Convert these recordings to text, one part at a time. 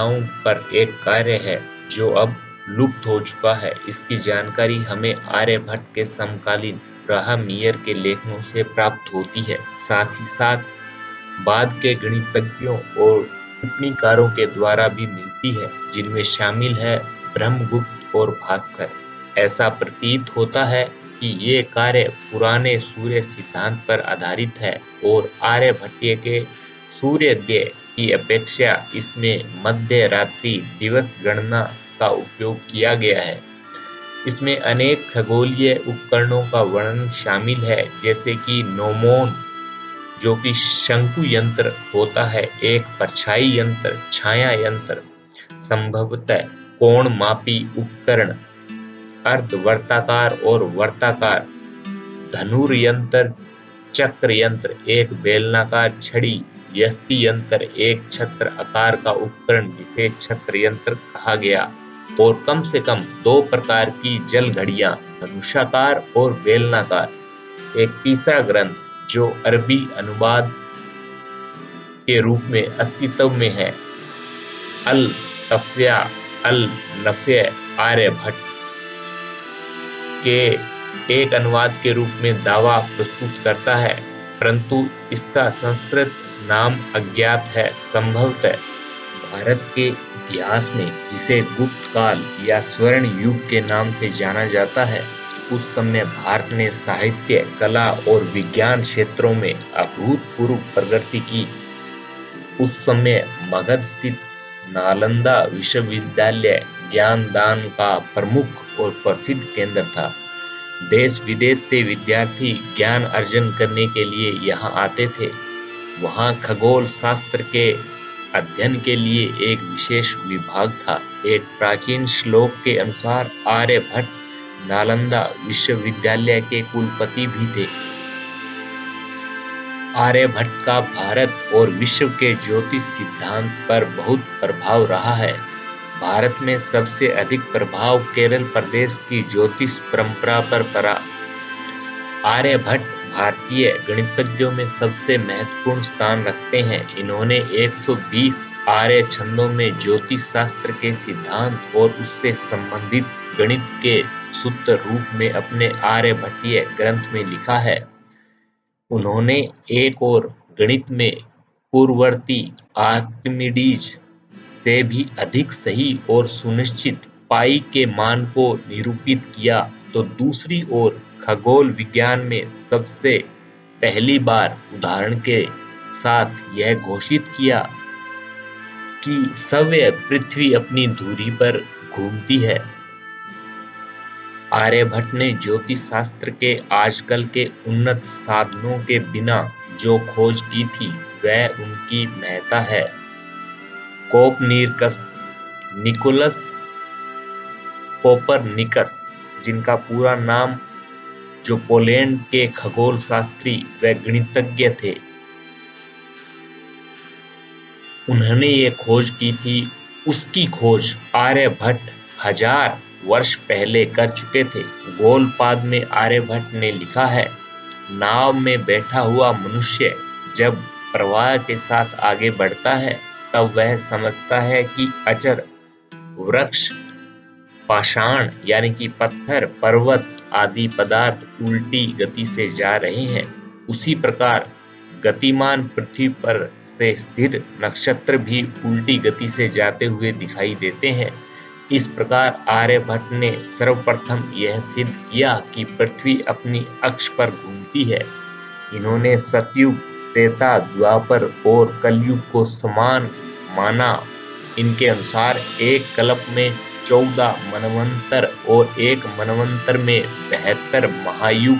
पर एक कार्य है जो अब लुप्त हो चुका है। इसकी जानकारी हमें आर्यभट्ट के समकालीन ब्राह्मणीय के लेखनों से प्राप्त होती है, साथ ही साथ बाद के गणितज्ञों और टिप्पणीकारों के द्वारा भी मिलती है, जिनमें शामिल है ब्रह्मगुप्त और भास्कर। ऐसा प्रतीत होता है कि ये कार्य पुराने सूर्य सिद्धांत पर आधारित है और आर्यभट्टीय के सूर्योदय की अपेक्षा इसमें मध्य रात्रि दिवस गणना का उपयोग किया गया है। इसमें अनेक खगोलीय उपकरणों का वर्णन शामिल है, जैसे कि नोमोन, जो कि शंकु यंत्र होता है, एक परछाई यंत्र, छाया यंत्र, संभवतः कोण मापी उपकरण, अर्धवर्ताकार और वर्ताकार धनुर यंत्र, चक्र यंत्र, एक बेलनाकार छड़ी, यष्टि यंत्र, एक छत्र आकार का उपकरण जिसे छत्र यंत्र कहा गया, और कम से कम 2 प्रकार की जल घड़ियां, धनुषाकार और बेलनाकार। एक तीसरा ग्रंथ जो अरबी अनुवाद के रूप में अस्तित्व में है, अल तफ्या अल नफ़्य, आर्यभट्ट के एक अनुवाद के रूप में दावा प्रस्तुत करता है, परंतु इसका संस्कृत नाम अज्ञात है। संभवतः भारत के इतिहास में, जिसे गुप्त काल या स्वर्ण युग के नाम से जाना जाता है, उस समय भारत ने साहित्य, कला और विज्ञान क्षेत्रों में अभूतपूर्व प्रगति की। उस समय मगध स्थित नालंदा विश्वविद्यालय ज्ञानदान का प्रमुख और प्रसिद्ध केंद्र था। देश विदेश से विद्यार्थी ज्ञान अर्जन करने के लिए यहाँ आते थे। वहाँ खगोल शास्त्र के अध्ययन के लिए एक विशेष विभाग था। एक प्राचीन श्लोक के अनुसार आर्यभट्ट नालंदा विश्वविद्यालय के कुलपति भी थे। आर्यभट्ट का भारत और विश्व के ज्योतिष सिद्धांत पर बहुत प्रभाव रहा है। भारत में सबसे अधिक प्रभाव केरल प्रदेश की ज्योतिष परंपरा पर पड़ा। आर्यभट्ट भारतीय गणितज्ञों में सबसे महत्वपूर्ण स्थान रखते हैं। इन्होंने 120 आर्य छंदों में ज्योतिष शास्त्र के सिद्धांत और उससे संबंधित गणित के सूत्र रूप में अपने आर्यभट्टीय ग्रंथ में लिखा है। उन्होंने एक और गणित में पूर्ववर्ती आर्किमिडीज से भी अधिक सही और सुनिश्चित पाई के मान को निरूपित किया, तो दूसरी ओर खगोल विज्ञान में सबसे पहली बार उदाहरण के साथ यह घोषित किया कि सवय पृथ्वी अपनी धुरी पर घूमती है। आर्यभट्ट ने ज्योतिष शास्त्र के आजकल के उन्नत साधनों के बिना जो खोज की थी, वह उनकी महत्ता है। कोपरनिकस, निकोलस कोपरनिकस, जिनका पूरा नाम, जो पोलैंड के खगोल शास्त्री व गणितज्ञ थे, उन्होंने ये खोज की थी। उसकी खोज आर्यभट्ट 1000 वर्ष पहले कर चुके थे। गोलपाद में आर्यभट्ट ने लिखा है, नाव में बैठा हुआ मनुष्य जब प्रवाह के साथ आगे बढ़ता है, तब वह समझता है कि अचर वृक्ष, पाषाण यानी कि पत्थर, पर्वत आदि पदार्थ उल्टी गति से जा रहे हैं। उसी प्रकार गतिमान पृथ्वी पर से स्थिर नक्षत्र भी उल्टी गति से जाते हुए दिखाई देते हैं। इस प्रकार आर्यभट्ट ने सर्वप्रथम यह सिद्ध किया कि पृथ्वी अपनी अक्ष पर घूमती है। इन्होंने सतयुग, त्रेता, द्वापर और कलयुग को समान माना। इनके अनुसार एक कल्प में 14 मनवंतर और एक मनवंतर में 72 महायुग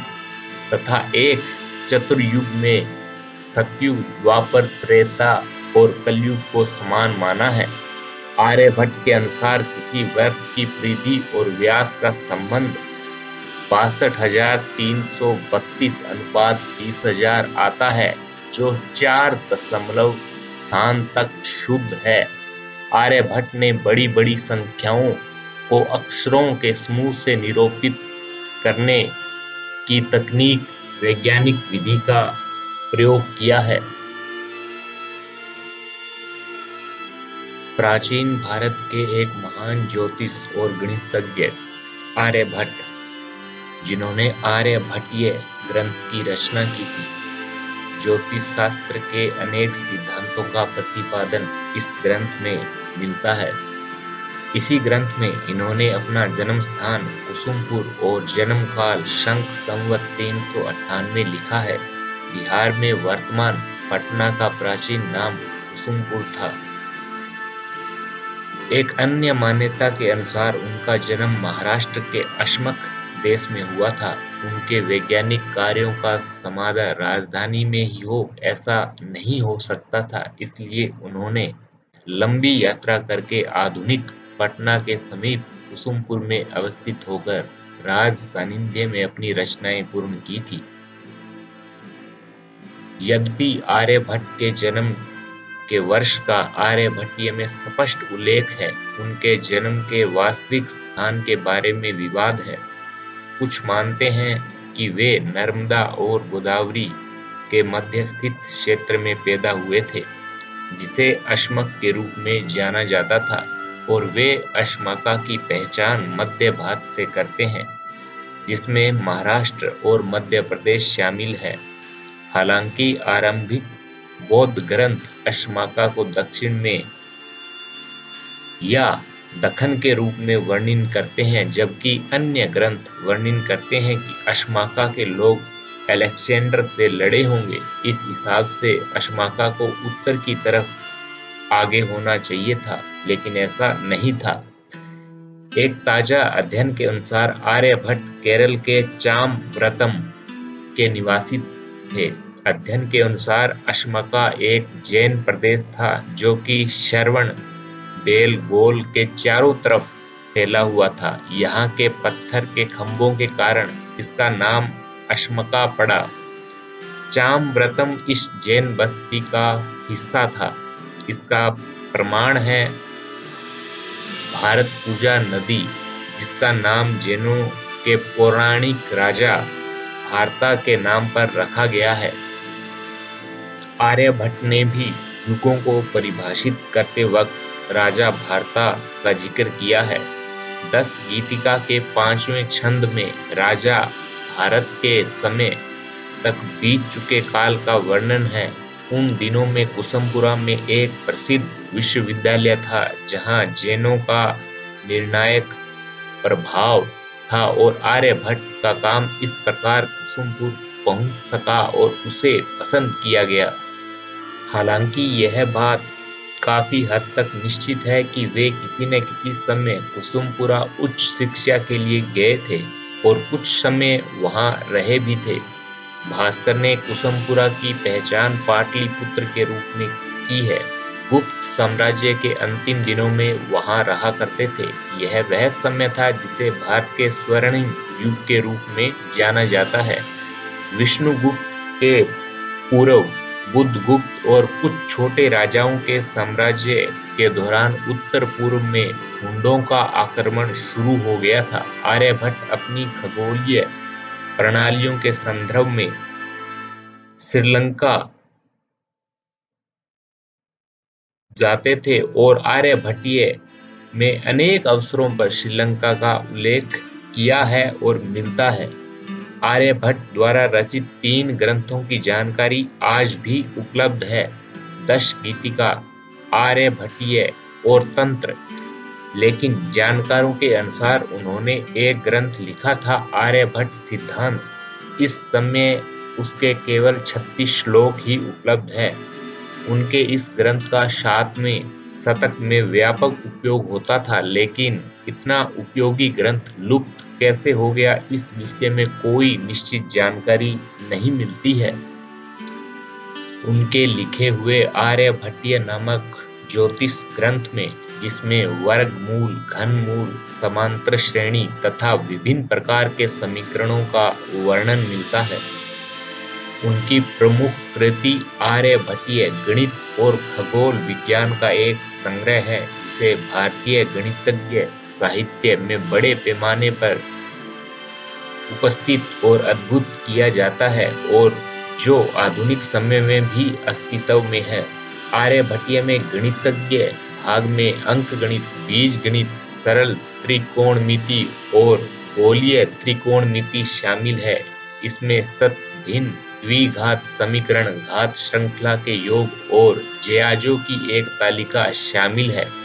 तथा एक चतुर्युग में सतयुग, द्वापर, त्रेता और कलयुग को समान माना है। आर्यभट्ट के अनुसार किसी वृत्त की परिधि और व्यास का संबंध 62,332 अनुपात 20,000 आता है, जो 4 दशमलव स्थान तक शुद्ध है। आर्यभट्ट ने बड़ी बड़ी संख्याओं को अक्षरों के समूह से निरूपित करने की तकनीक, वैज्ञानिक विधि का प्रयोग किया है। प्राचीन भारत के एक महान ज्योतिष और गणितज्ञ आर्यभट्ट, जिन्होंने आर्यभट्टीय ग्रंथ की रचना की थी। ज्योतिष शास्त्र के अनेक सिद्धांतों का प्रतिपादन इस ग्रंथ में मिलता है। इसी ग्रंथ में इन्होंने अपना जन्म स्थान कुसुमपुर और जन्म काल शंख संवत 398 लिखा है। बिहार में वर्तमान पटना का प्राचीन नाम कुसुमपुर था। एक अन्य मान्यता के अनुसार उनका जन्म महाराष्ट्र के अशमक देश में हुआ था। उनके वैज्ञानिक कार्यों का समाधान राजधानी में ही हो, ऐसा नहीं हो सकता था, इसलिए उन्होंने लंबी यात्रा करके आधुनिक पटना के समीप कुसुमपुर में अवस्थित होकर राज सानिध्य में अपनी रचनाएं पूर्ण की थी। यद्यपि आर्यभट्ट के जन्म के वर्ष का आर्यभट्टीय में स्पष्ट उल्लेख है, उनके जन्म के वास्तविक स्थान के बारे में विवाद है। कुछ मानते हैं कि वे नर्मदा और गोदावरी के मध्य स्थित क्षेत्र में पैदा हुए थे, जिसे अश्मक के रूप में जाना जाता था, और वे अश्मका की पहचान मध्य भारत से करते हैं, जिसमें महाराष्ट्र और मध्य प्रदेश शामिल है। हालांकि आरंभिक बौद्ध ग्रंथ अश्माका को दक्षिण में या दखन के रूप में वर्णन करते हैं, जबकि अन्य ग्रंथ वर्णन करते हैं कि अश्माका के लोग अलेक्जेंडर से लड़े होंगे। इस हिसाब से अश्माका को उत्तर की तरफ आगे होना चाहिए था, लेकिन ऐसा नहीं था। एक ताजा अध्ययन के अनुसार आर्यभट्ट केरल के चामव्रतम के निवासी थे। अध्ययन के अनुसार अश्मका एक जैन प्रदेश था, जो कि श्रवण बेलगोल के चारों तरफ फैला हुआ था। यहाँ के पत्थर के खंभों के कारण इसका नाम अश्मका पड़ा। चामव्रतम इस जैन बस्ती का हिस्सा था। इसका प्रमाण है भारतपुजा नदी, जिसका नाम जैनों के पौराणिक राजा भारता के नाम पर रखा गया है। आर्यभट्ट ने भी युगों को परिभाषित करते वक्त राजा भारता का जिक्र किया है। 10 गीतिका के 5वें छंद में राजा भारत के समय तक बीत चुके काल का वर्णन है। उन दिनों में कुसुमपुरा में एक प्रसिद्ध विश्वविद्यालय था, जहां जैनों का निर्णायक प्रभाव था, और आर्यभट्ट का काम इस प्रकार कुसुमपुर पहुंच सका और उसे पसंद किया गया। हालांकि यह बात काफी हद तक निश्चित है कि वे किसी न किसी समय कुसुमपुरा उच्च शिक्षा के लिए गए थे और कुछ समय वहां रहे भी थे। भास्कर ने कुसुमपुरा की पहचान पाटलिपुत्र के रूप में की है। गुप्त साम्राज्य के अंतिम दिनों में वहां रहा करते थे। यह वह समय था जिसे भारत के स्वर्णिम युग के रूप में जाना जाता है। विष्णुगुप्त के पूर्व बुद्धगुप्त और कुछ छोटे राजाओं के साम्राज्य के दौरान उत्तर पूर्व में हुंडों का आक्रमण शुरू हो गया था। आर्यभट्ट अपनी खगोलीय प्रणालियों के संदर्भ में श्रीलंका जाते थे और आर्यभट्टीय में अनेक अवसरों पर श्रीलंका का उल्लेख किया है और मिलता है। आर्यभट्ट द्वारा रचित 3 ग्रंथों की जानकारी आज भी उपलब्ध है: दश गीतिका, आर्यभट्टीय और तंत्र। लेकिन जानकारों के अनुसार उन्होंने एक ग्रंथ लिखा था, आर्यभट्ट सिद्धांत। इस समय उसके केवल 36 श्लोक ही उपलब्ध है। उनके इस ग्रंथ का 7वें शतक में व्यापक उपयोग होता था, लेकिन इतना उपयोगी ग्रंथ लुप्त कैसे हो गया, इस विषय में कोई निश्चित जानकारी नहीं मिलती है। उनके लिखे हुए आर्यभट्टीय नामक ज्योतिष ग्रंथ में, जिसमें वर्गमूल, घनमूल, समांतर श्रेणी तथा विभिन्न प्रकार के समीकरणों का वर्णन मिलता है। उनकी प्रमुख कृति आर्यभट्टीय गणित और खगोल विज्ञान का एक संग्रह है, जिसे भारतीय गणितज्ञ साहित्य में बड़े पैमाने पर उपस्थित और अद्भुत किया जाता है, और जो आधुनिक समय में भी अस्तित्व में है। आर्यभट्टीय में गणितज्ञ भाग में अंकगणित, बीजगणित, सरल त्रिकोणमिति और गोलीय त्रिकोणमिति शामिल है। इसमें सतत भिन्न द्विघात समीकरण, घात श्रृंखला के योग और ज्याजों की एक तालिका शामिल है।